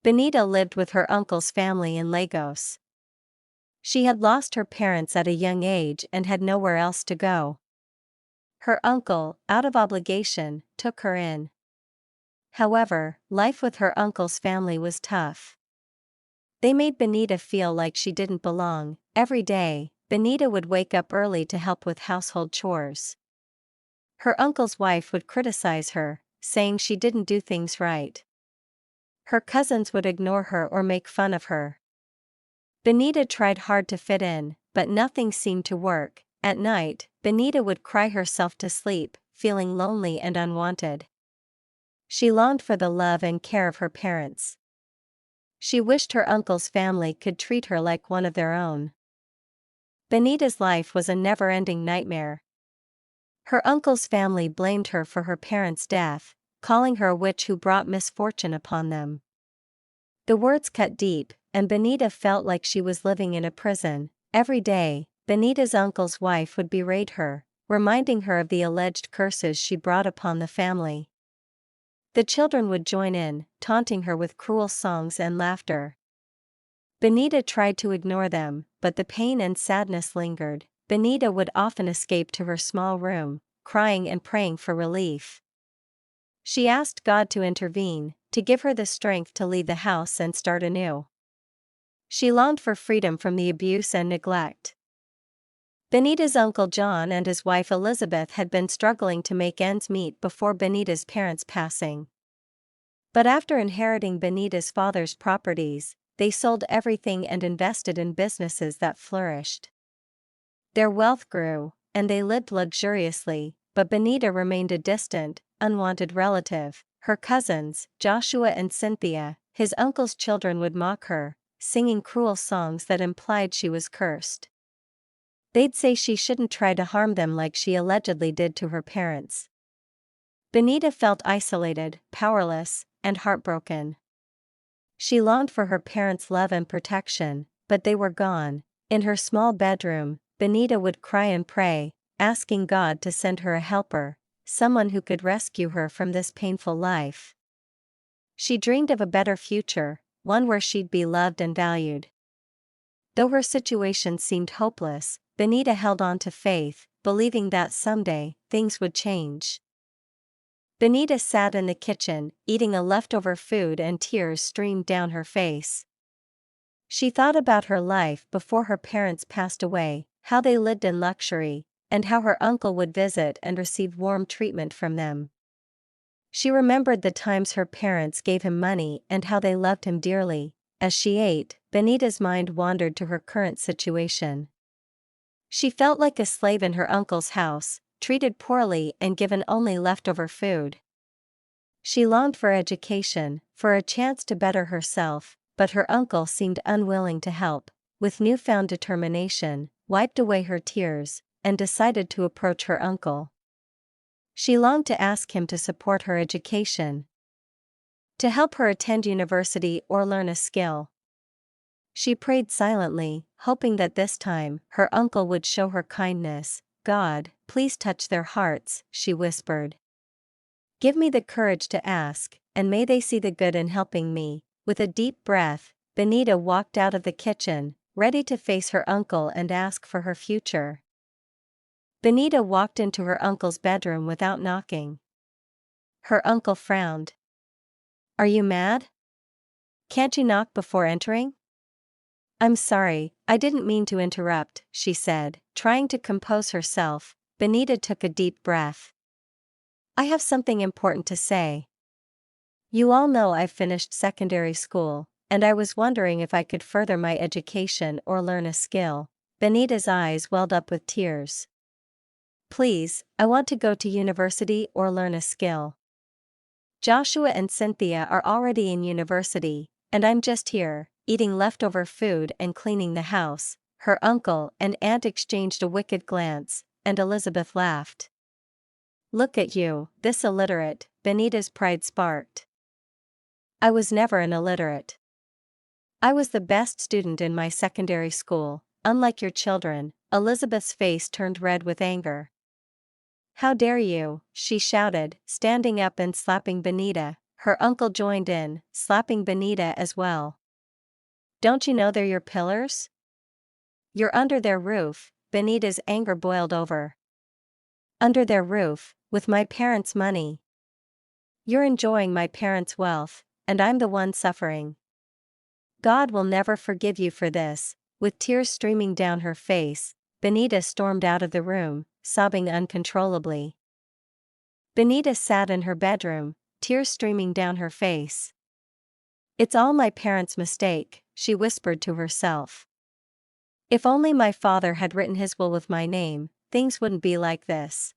Benita lived with her uncle's family in Lagos. She had lost her parents at a young age and had nowhere else to go. Her uncle, out of obligation, took her in. However, life with her uncle's family was tough. They made Benita feel like she didn't belong. Every day, Benita would wake up early to help with household chores. Her uncle's wife would criticize her, saying she didn't do things right. Her cousins would ignore her or make fun of her. Benita tried hard to fit in, but nothing seemed to work. At night, Benita would cry herself to sleep, feeling lonely and unwanted. She longed for the love and care of her parents. She wished her uncle's family could treat her like one of their own. Benita's life was a never-ending nightmare. Her uncle's family blamed her for her parents' death, calling her a witch who brought misfortune upon them. The words cut deep, and Benita felt like she was living in a prison. Every day, Benita's uncle's wife would berate her, reminding her of the alleged curses she brought upon the family. The children would join in, taunting her with cruel songs and laughter. Benita tried to ignore them, but the pain and sadness lingered. Benita would often escape to her small room, crying and praying for relief. She asked God to intervene, to give her the strength to leave the house and start anew. She longed for freedom from the abuse and neglect. Benita's uncle John and his wife Elizabeth had been struggling to make ends meet before Benita's parents' passing. But after inheriting Benita's father's properties, they sold everything and invested in businesses that flourished. Their wealth grew, and they lived luxuriously, but Benita remained a distant, unwanted relative. Her cousins, Joshua and Cynthia, his uncle's children, would mock her, singing cruel songs that implied she was cursed. They'd say she shouldn't try to harm them like she allegedly did to her parents. Benita felt isolated, powerless, and heartbroken. She longed for her parents' love and protection, but they were gone. In her small bedroom, Benita would cry and pray, asking God to send her a helper, someone who could rescue her from this painful life. She dreamed of a better future, one where she'd be loved and valued. Though her situation seemed hopeless, Benita held on to faith, believing that someday, things would change. Benita sat in the kitchen, eating a leftover food, and tears streamed down her face. She thought about her life before her parents passed away, how they lived in luxury, and how her uncle would visit and receive warm treatment from them. She remembered the times her parents gave him money and how they loved him dearly. As she ate, Benita's mind wandered to her current situation. She felt like a slave in her uncle's house, treated poorly and given only leftover food. She longed for education, for a chance to better herself, but her uncle seemed unwilling to help. With newfound determination, wiped away her tears, and decided to approach her uncle. She longed to ask him to support her education, to help her attend university or learn a skill. She prayed silently, hoping that this time, her uncle would show her kindness. God, please touch their hearts, she whispered. Give me the courage to ask, and may they see the good in helping me. With a deep breath, Benita walked out of the kitchen, ready to face her uncle and ask for her future. Benita walked into her uncle's bedroom without knocking. Her uncle frowned. Are you mad? Can't you knock before entering? I'm sorry, I didn't mean to interrupt, she said, trying to compose herself. Benita took a deep breath. I have something important to say. You all know I've finished secondary school, and I was wondering if I could further my education or learn a skill. Benita's eyes welled up with tears. Please, I want to go to university or learn a skill. Joshua and Cynthia are already in university, and I'm just here, eating leftover food and cleaning the house. Her uncle and aunt exchanged a wicked glance, and Elizabeth laughed. Look at you, this illiterate, Benita's pride sparked. I was never an illiterate. I was the best student in my secondary school, unlike your children. Elizabeth's face turned red with anger. How dare you, she shouted, standing up and slapping Benita. Her uncle joined in, slapping Benita as well. Don't you know they're your pillars? You're under their roof. Benita's anger boiled over. Under their roof, with my parents' money. You're enjoying my parents' wealth, and I'm the one suffering. God will never forgive you for this. With tears streaming down her face, Benita stormed out of the room, sobbing uncontrollably. Benita sat in her bedroom, tears streaming down her face. It's all my parents' mistake, she whispered to herself. If only my father had written his will with my name, things wouldn't be like this.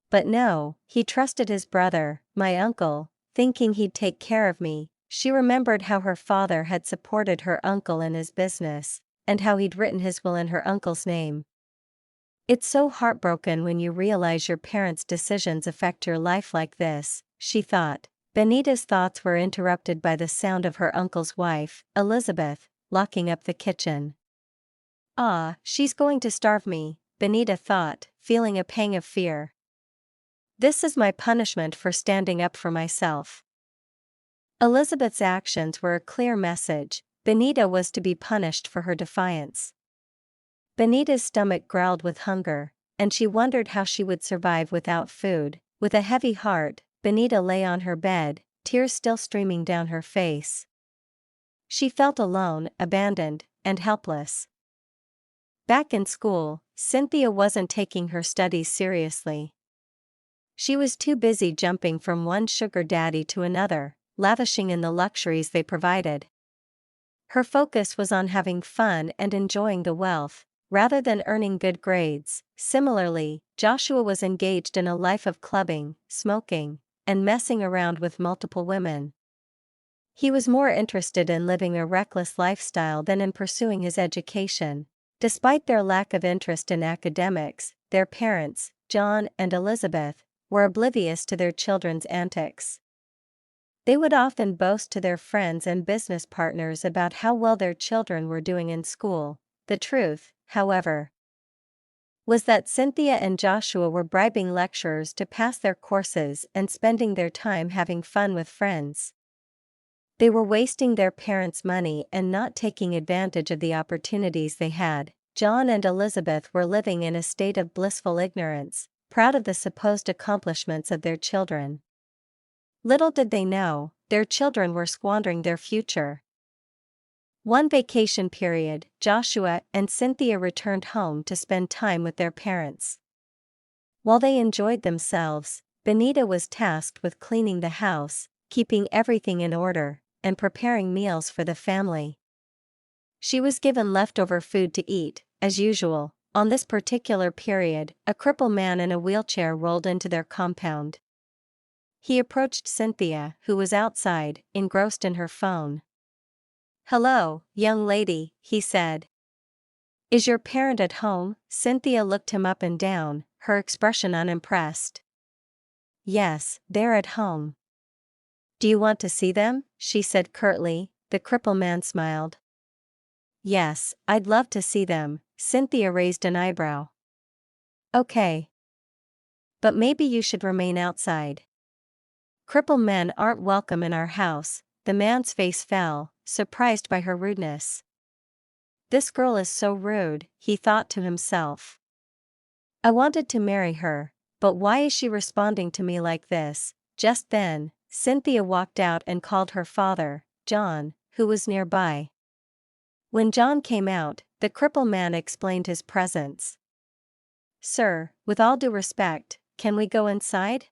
But no, he trusted his brother, my uncle, thinking he'd take care of me. She remembered how her father had supported her uncle in his business, and how he'd written his will in her uncle's name. It's so heartbroken when you realize your parents' decisions affect your life like this, she thought. Benita's thoughts were interrupted by the sound of her uncle's wife, Elizabeth, locking up the kitchen. Ah, she's going to starve me, Benita thought, feeling a pang of fear. This is my punishment for standing up for myself. Elizabeth's actions were a clear message. Benita was to be punished for her defiance. Benita's stomach growled with hunger, and she wondered how she would survive without food. With a heavy heart, Benita lay on her bed, tears still streaming down her face. She felt alone, abandoned, and helpless. Back in school, Cynthia wasn't taking her studies seriously. She was too busy jumping from one sugar daddy to another, lavishing in the luxuries they provided. Her focus was on having fun and enjoying the wealth, rather than earning good grades. Similarly, Joshua was engaged in a life of clubbing, smoking, and messing around with multiple women. He was more interested in living a reckless lifestyle than in pursuing his education. Despite their lack of interest in academics, their parents, John and Elizabeth, were oblivious to their children's antics. They would often boast to their friends and business partners about how well their children were doing in school. The truth, however, was that Cynthia and Joshua were bribing lecturers to pass their courses and spending their time having fun with friends. They were wasting their parents' money and not taking advantage of the opportunities they had. John and Elizabeth were living in a state of blissful ignorance, proud of the supposed accomplishments of their children. Little did they know, their children were squandering their future. One vacation period, Joshua and Cynthia returned home to spend time with their parents. While they enjoyed themselves, Benita was tasked with cleaning the house, keeping everything in order, and preparing meals for the family. She was given leftover food to eat, as usual. On this particular period, a cripple man in a wheelchair rolled into their compound. He approached Cynthia, who was outside, engrossed in her phone. "Hello, young lady," he said. "Is your parent at home?" Cynthia looked him up and down, her expression unimpressed. "Yes, they're at home." "Do you want to see them?" she said curtly. The cripple man smiled. "Yes, I'd love to see them." Cynthia raised an eyebrow. "Okay. But maybe you should remain outside. Cripple men aren't welcome in our house." The man's face fell, surprised by her rudeness. This girl is so rude, he thought to himself. I wanted to marry her, but why is she responding to me like this? Just then, Cynthia walked out and called her father, John, who was nearby. When John came out, the cripple man explained his presence. "Sir, with all due respect, can we go inside?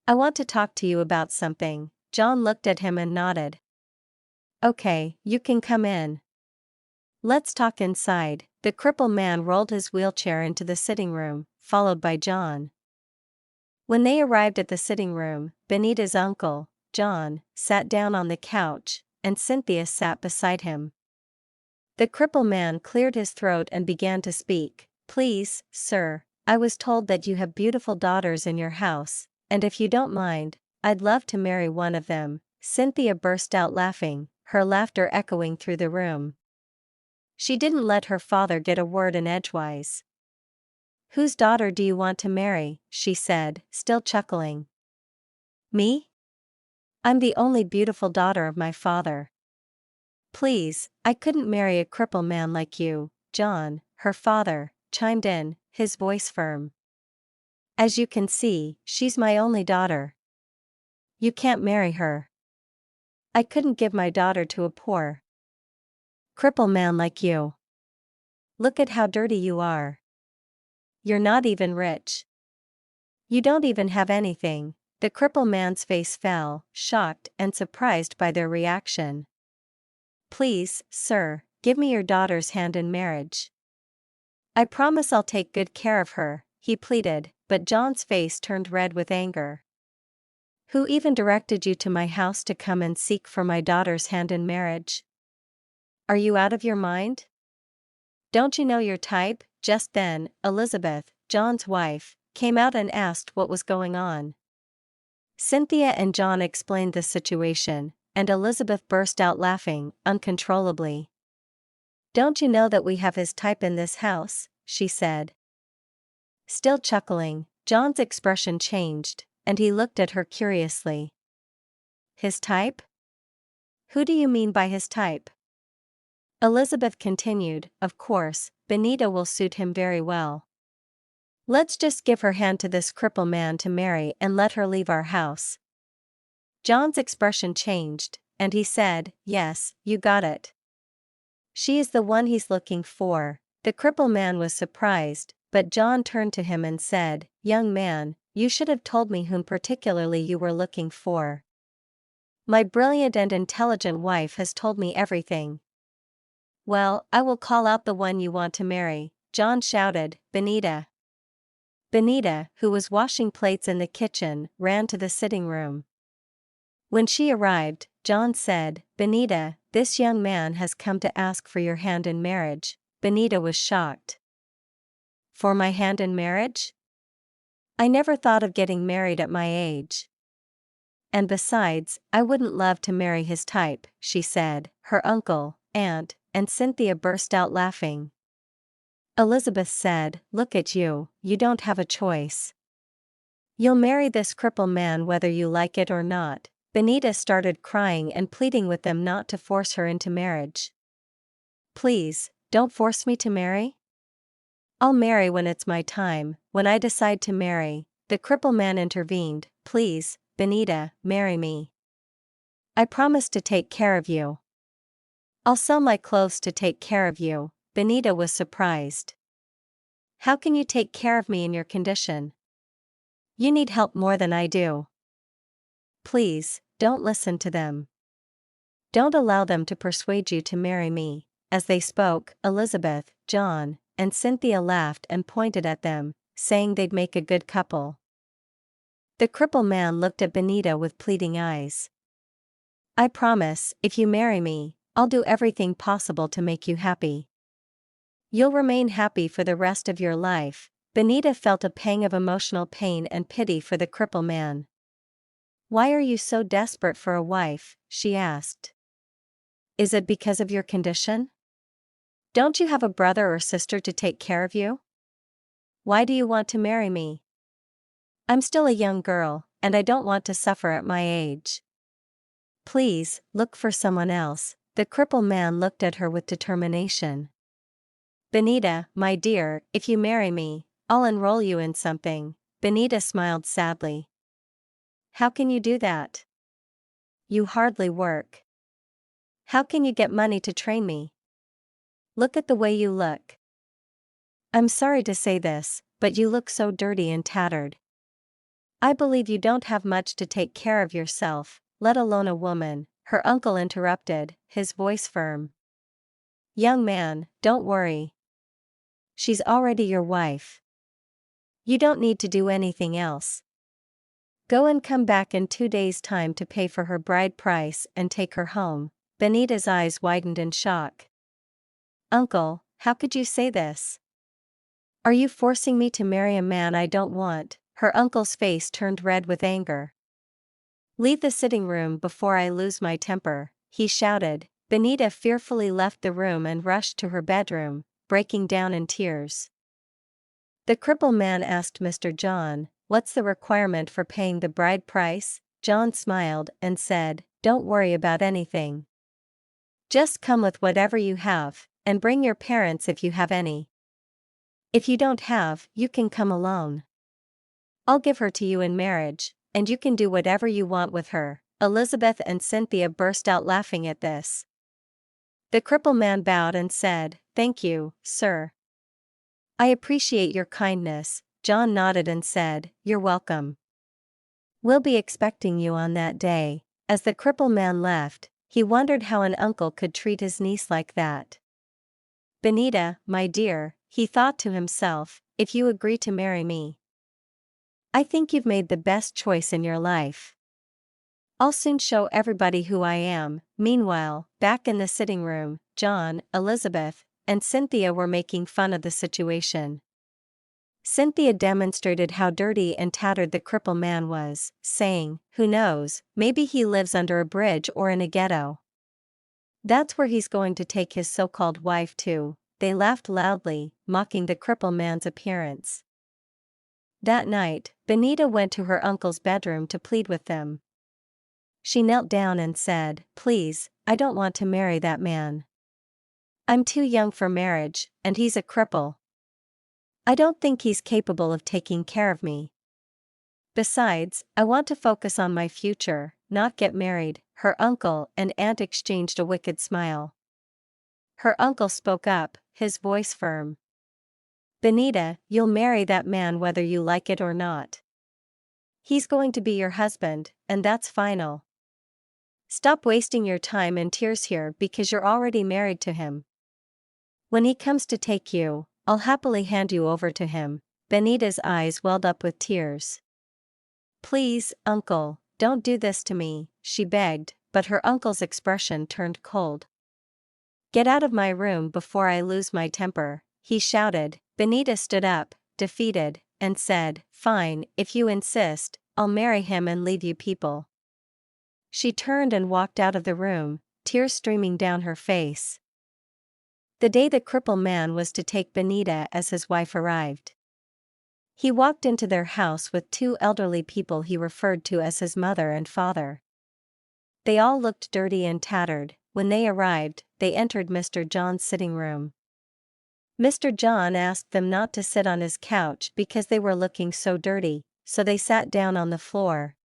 I want to talk to you about something." John looked at him and nodded. "Okay, you can come in." "Let's talk inside." The cripple man rolled his wheelchair into the sitting room, followed by John. When they arrived at the sitting room, Benita's uncle, John, sat down on the couch, and Cynthia sat beside him. The cripple man cleared his throat and began to speak. "Please, sir, I was told that you have beautiful daughters in your house, and if you don't mind, I'd love to marry one of them." Cynthia burst out laughing, her laughter echoing through the room. She didn't let her father get a word in edgewise. "Whose daughter do you want to marry?" she said, still chuckling. "Me?" I'm the only beautiful daughter of my father. Please, I couldn't marry a cripple man like you, John, her father, chimed in, his voice firm. As you can see, she's my only daughter. You can't marry her. I couldn't give my daughter to a poor cripple man like you. Look at how dirty you are. You're not even rich. You don't even have anything. The cripple man's face fell, shocked and surprised by their reaction. Please, sir, give me your daughter's hand in marriage. I promise I'll take good care of her, he pleaded, but John's face turned red with anger. Who even directed you to my house to come and seek for my daughter's hand in marriage? Are you out of your mind? Don't you know your type? Just then, Elizabeth, John's wife, came out and asked what was going on. Cynthia and John explained the situation, and Elizabeth burst out laughing, uncontrollably. Don't you know that we have his type in this house? She said. Still chuckling, John's expression changed, and he looked at her curiously. His type? Who do you mean by his type? Elizabeth continued, of course, Benita will suit him very well. Let's just give her hand to this cripple man to marry and let her leave our house. John's expression changed, and he said, yes, you got it. She is the one he's looking for. The cripple man was surprised, but John turned to him and said, young man, you should have told me whom particularly you were looking for. My brilliant and intelligent wife has told me everything. Well, I will call out the one you want to marry, John shouted, Benita. Benita, who was washing plates in the kitchen, ran to the sitting room. When she arrived, John said, Benita, this young man has come to ask for your hand in marriage. Benita was shocked. For my hand in marriage? I never thought of getting married at my age. And besides, I wouldn't love to marry his type, she said. Her uncle, aunt, and Cynthia burst out laughing. Elizabeth said, look at you, you don't have a choice. You'll marry this cripple man whether you like it or not. Benita started crying and pleading with them not to force her into marriage. Please, don't force me to marry. I'll marry when it's my time, when I decide to marry. The cripple man intervened, please, Benita, marry me. I promise to take care of you. I'll sell my clothes to take care of you. Benita was surprised. How can you take care of me in your condition? You need help more than I do. Please, don't listen to them. Don't allow them to persuade you to marry me. As they spoke, Elizabeth, John, and Cynthia laughed and pointed at them, saying they'd make a good couple. The cripple man looked at Benita with pleading eyes. I promise, if you marry me, I'll do everything possible to make you happy. You'll remain happy for the rest of your life. Benita felt a pang of emotional pain and pity for the cripple man. Why are you so desperate for a wife? She asked. Is it because of your condition? Don't you have a brother or sister to take care of you? Why do you want to marry me? I'm still a young girl, and I don't want to suffer at my age. Please, look for someone else. The cripple man looked at her with determination. Benita, my dear, if you marry me, I'll enroll you in something. Benita smiled sadly. How can you do that? You hardly work. How can you get money to train me? Look at the way you look. I'm sorry to say this, but you look so dirty and tattered. I believe you don't have much to take care of yourself, let alone a woman, her uncle interrupted, his voice firm. Young man, don't worry. She's already your wife. You don't need to do anything else. Go and come back in 2 days' time to pay for her bride price and take her home. Benita's eyes widened in shock. Uncle, how could you say this? Are you forcing me to marry a man I don't want? Her uncle's face turned red with anger. Leave the sitting room before I lose my temper, he shouted. Benita fearfully left the room and rushed to her bedroom, breaking down in tears. The cripple man asked Mr. John, what's the requirement for paying the bride price? John smiled and said, "Don't worry about anything. Just come with whatever you have, and bring your parents if you have any. If you don't have, you can come alone. I'll give her to you in marriage, and you can do whatever you want with her." Elizabeth and Cynthia burst out laughing at this. The cripple man bowed and said, "Thank you, sir. I appreciate your kindness." John nodded and said, "You're welcome. We'll be expecting you on that day." As the cripple man left, he wondered how an uncle could treat his niece like that. "Benita, my dear," he thought to himself, "if you agree to marry me, I think you've made the best choice in your life. I'll soon show everybody who I am." Meanwhile, back in the sitting room, John, Elizabeth, and Cynthia were making fun of the situation. Cynthia demonstrated how dirty and tattered the cripple man was, saying, "Who knows, maybe he lives under a bridge or in a ghetto. That's where he's going to take his so-called wife to." They laughed loudly, mocking the cripple man's appearance. That night, Benita went to her uncle's bedroom to plead with them. She knelt down and said, "Please, I don't want to marry that man. I'm too young for marriage, and he's a cripple. I don't think he's capable of taking care of me. Besides, I want to focus on my future, not get married." Her uncle and aunt exchanged a wicked smile. Her uncle spoke up, his voice firm. "Benita, you'll marry that man whether you like it or not. He's going to be your husband, and that's final. Stop wasting your time and tears here because you're already married to him. When he comes to take you, I'll happily hand you over to him." Benita's eyes welled up with tears. "Please, uncle, don't do this to me," she begged, but her uncle's expression turned cold. "Get out of my room before I lose my temper," he shouted. Benita stood up, defeated, and said, "Fine, if you insist, I'll marry him and leave you people." She turned and walked out of the room, tears streaming down her face. The day the cripple man was to take Benita as his wife arrived. He walked into their house with two elderly people he referred to as his mother and father. They all looked dirty and tattered. When they arrived, they entered Mr. John's sitting room. Mr. John asked them not to sit on his couch because they were looking so dirty, so they sat down on the floor.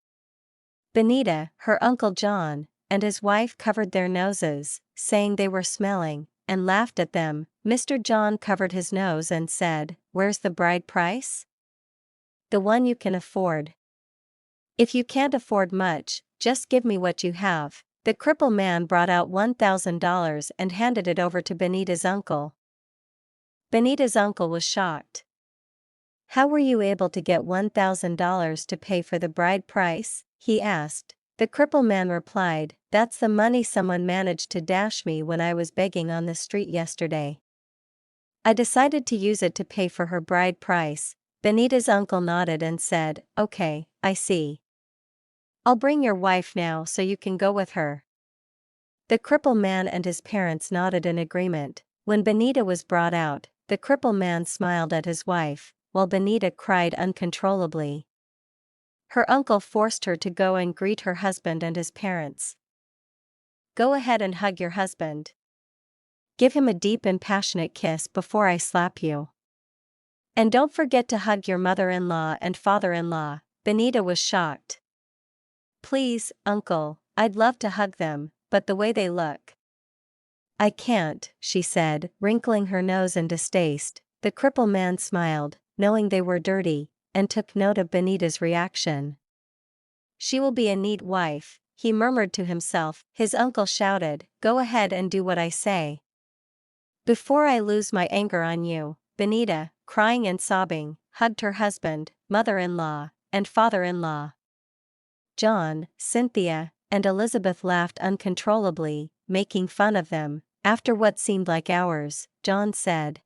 Benita, her Uncle John, and his wife covered their noses, saying they were smelling, and laughed at them. Mr. John covered his nose and said, "Where's the bride price?" "The one you can afford." "If you can't afford much, just give me what you have." The cripple man brought out $1,000 and handed it over to Benita's uncle. Benita's uncle was shocked. "How were you able to get $1,000 to pay for the bride price?" he asked. The cripple man replied, "That's the money someone managed to dash me when I was begging on the street yesterday. I decided to use it to pay for her bride price." Benita's uncle nodded and said, "Okay, I see. I'll bring your wife now so you can go with her." The cripple man and his parents nodded in agreement. When Benita was brought out, the cripple man smiled at his wife, while Benita cried uncontrollably. Her uncle forced her to go and greet her husband and his parents. "Go ahead and hug your husband. Give him a deep and passionate kiss before I slap you. And don't forget to hug your mother-in-law and father-in-law." Benita was shocked. "Please, uncle, I'd love to hug them, but the way they look." "I can't," she said, wrinkling her nose in distaste. The cripple man smiled, knowing they were dirty, and took note of Benita's reaction. "She will be a neat wife," he murmured to himself. His uncle shouted, "Go ahead and do what I say. Before I lose my anger on you." Benita, crying and sobbing, hugged her husband, mother-in-law, and father-in-law. John, Cynthia, and Elizabeth laughed uncontrollably, making fun of them. After what seemed like hours, John said,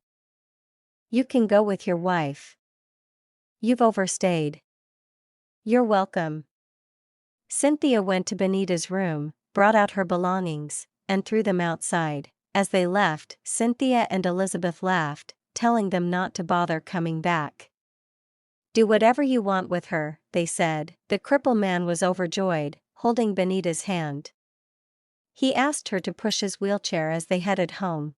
"You can go with your wife. You've overstayed." "You're welcome." Cynthia went to Benita's room, brought out her belongings, and threw them outside. As they left, Cynthia and Elizabeth laughed, telling them not to bother coming back. Do whatever you want with her, they said. The cripple man was overjoyed, holding Benita's hand. He asked her to push his wheelchair as they headed home.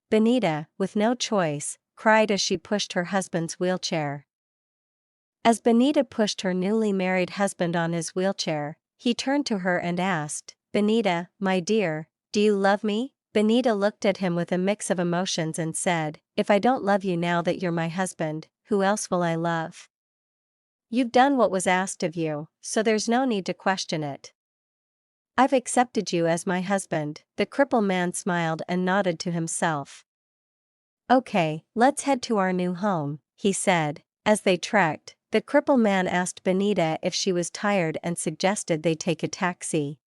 Benita, with no choice, cried as she pushed her husband's wheelchair. As Benita pushed her newly married husband on his wheelchair, he turned to her and asked, "Benita, my dear, do you love me?" Benita looked at him with a mix of emotions and said, "If I don't love you now that you're my husband, who else will I love? You've done what was asked of you, so there's no need to question it. I've accepted you as my husband." The cripple man smiled and nodded to himself. "Okay, let's head to our new home," he said. As they trekked, the cripple man asked Benita if she was tired and suggested they take a taxi.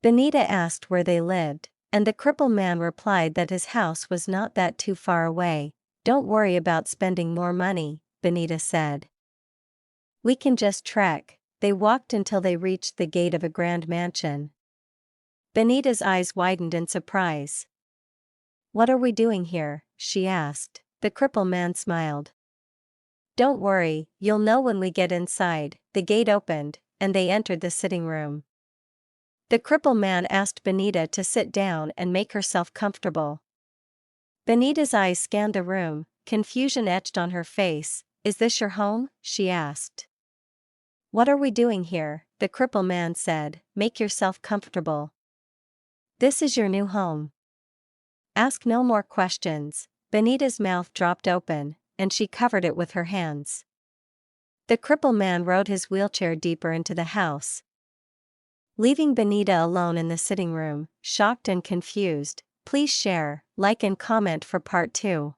Benita asked where they lived, and the cripple man replied that his house was not that too far away. "Don't worry about spending more money," Benita said. "We can just trek." They walked until they reached the gate of a grand mansion. Benita's eyes widened in surprise. "What are we doing here?" she asked. The cripple man smiled. "Don't worry, you'll know when we get inside." The gate opened, and they entered the sitting room. The cripple man asked Benita to sit down and make herself comfortable. Benita's eyes scanned the room, confusion etched on her face. "Is this your home?" she asked. "What are we doing here?" the cripple man said. "Make yourself comfortable. This is your new home. Ask no more questions." Benita's mouth dropped open, and she covered it with her hands. The cripple man rode his wheelchair deeper into the house, leaving Benita alone in the sitting room, shocked and confused. Please share, like and comment for part 2.